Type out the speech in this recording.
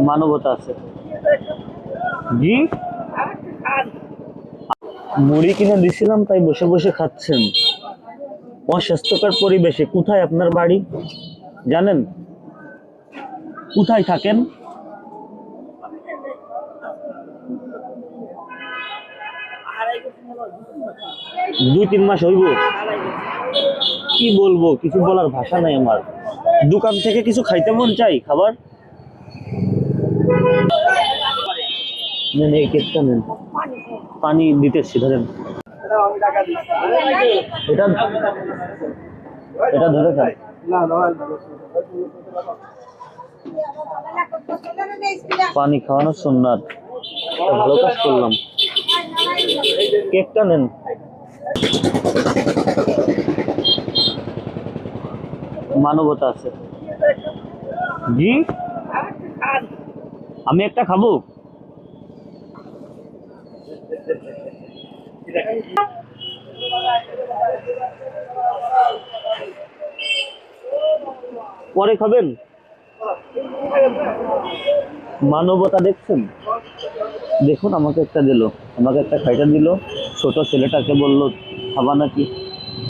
মানবতা আছে। জি, মুড়ি কিনে দিছিলাম তাই বসে বসে খাচ্ছেন অস্বাস্থ্যকর পরিবেশে। কোথায় আপনার বাড়ি জানেন? কোথায় থাকেন? 2-3 মাস হইব? কি বলবো, কিছু বলার ভাষা নাই আমার। দোকান থেকে কিছু খাইতে মন চাই, খাবার নেন, এই কেকটা নেন, পানি দিতেছি ধরেন। এটা এটা ধরে খান। পানি খাওয়ানো সুন্নাত, ভালো কাজ করলাম। কেকটা নেন। মানবতা আছে। জি, আমি একটা খাবো। পরে খাবেন। মানবতা দেখছেন? দেখুন, আমাকে একটা দিল, আমাকে একটা খাইটা দিল। ছোট ছেলেটাকে বললো খাবা নাকি।